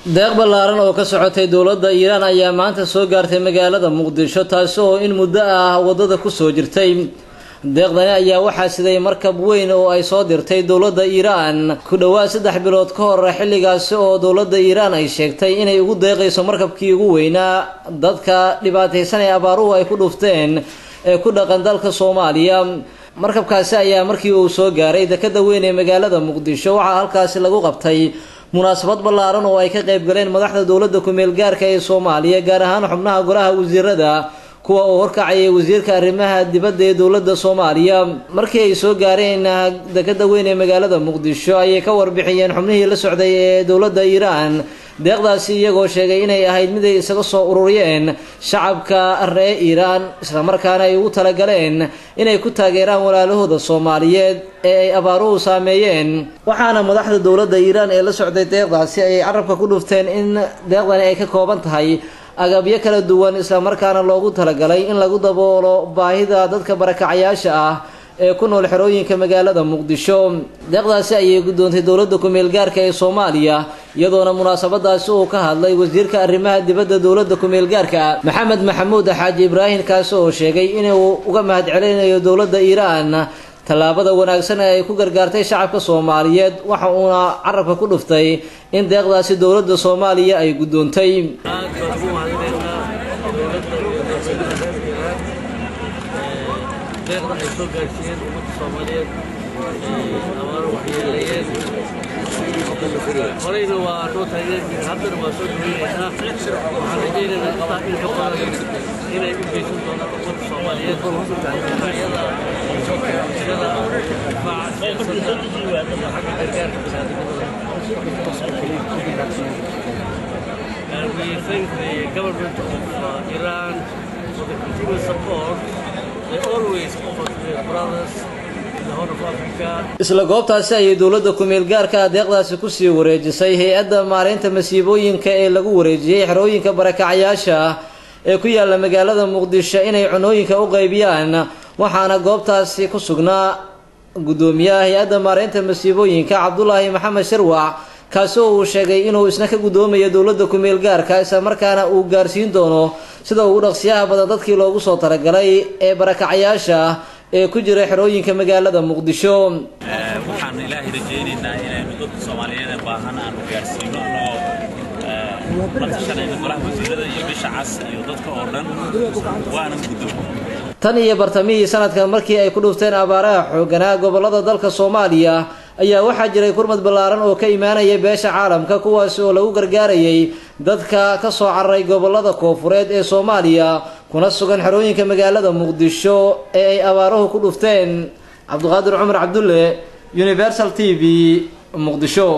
deeq ballaaran oo ka socotay dowladda Iiraan ayaa maanta soo gaartay magaalada Muqdisho taasoo in muddo ah wadada ku soo jirtay. deeqdani ayaa waxaa siday markab weyn oo ay soo dirtay dowladda Iiraan ku dhawaad 3 bilood ka hor xilligaas oo dowladda Iiraan ay sheegtay inay ugu deeqayso markabkii ugu weynaa dadka dhibaataysan ee abaaruhu ay ku dhufteen ee ku dhaqan dalka Soomaaliya. markabkaasi ayaa markii uu soo gaaray dekada weyn ee magaalada Muqdisho waxaa halkaas lagu qabtay munaasabad ballaaran oo ay ka qayb galeen madaxda dowladda ku meel gaarka ee Soomaaliya gaar ahaan xubnaha golaha wasiirada kuwa oo horkacay wasiirka arrimaha dibadda ee dowladda Soomaaliya. markii ay soo gaareen dekada weyn ee magaalada Muqdisho ayay ka warbixiyeen xubnihii la socday ee dowladda Iiraan deeqdaasi iyagoo sheegay inay ahayd mid ay isaga soo ururiyeen shacabka reer Iiraan isla markaana ay ugu talagaleen inay ku taageeraan walaalahooda Soomaaliyeed ee ay abaaruhu saameeyeen. waxaana madaxda dowladda Iiraan ee la socday deeqdaasi ay carabka ku dhufteen in deeqdani ay ka kooban tahay agabyo kala duwan isla markaana loogu talagalay in lagu daboolo baahida dadka barakacayaasha ah ee ku nool xerooyinka magaalada Muqdisho. deeqdaasi ayay gudoontay dowladda ku meel gaarka ee Soomaaliya iyadoona munaasabadaasi uu ka hadlay wasiirka arrimaha dibadda dowladda ku meel gaarka Maxamed Maxamuud Xaaji Ibraahin kaas oo sheegay inuu uga mahadcelinayo dowladda Iiraan tallaabada wanaagsan ee ay ku gargaartay shacabka Soomaaliyeed waxa uuna carabka ku dhuftay in deeqdaasi dowladda Soomaaliya ay gudoontay. horeyna waa soo taageereen haddana waa soo dhaweynaysaa waxaan rajaynaynaa intaa in ka badan inay u geysan doonaan ummadda Soomaaliyeed iyada and we thank the government of Iran for the continuous support they always offer to their brothers. isla goobtaasi ayay dowladda ku meel gaarka deeqdaasi ku sii wareejisay hay'adda maareynta masiibooyinka ee lagu wareejiyay xerooyinka barakacayaasha ee ku yaala magaalada Muqdisho inay cunooyinka u qaybiyaan. waxaana goobtaasi ku sugnaa gudoomiyaha hay'adda maareynta masiibooyinka Cabdullaahi Maxamed Sharwac kaasoo uu sheegay inuu isna ka gudoomayo dowladda ku meel gaarka isla markaana uu gaarsiin doono sida ugu dhaqsiyaha badan dadkii loogu soo talagalay ee barakacayaasha ee ku jira xerooyinka magaalada Muqdisho. waxaan ilaahay rajaynaynaa inay dadka Soomaaliyeed ee baahan aan gaarsiino la tashanayno golaha wasiirada iyo bisha cas iyo dadka oo dhan waana gudoomo. tan iyo bartamihii sanadkan markii ay ku dhufteen abaaraha xoogganaa gobolada dalka Soomaaliya ayaa waxaa jiray kurmad ballaaran oo ka imaanaya beesha caalamka kuwaas oo lagu gargaarayay dadka ka soo cararay gobolada koonfureed ee Soomaaliya kuna sugan xerooyinka magaalada Muqdisho ee ay abaaruhu ku dhufteen. Cabduqaadir Cumar Cabdulle, Universal TV, Muqdisho.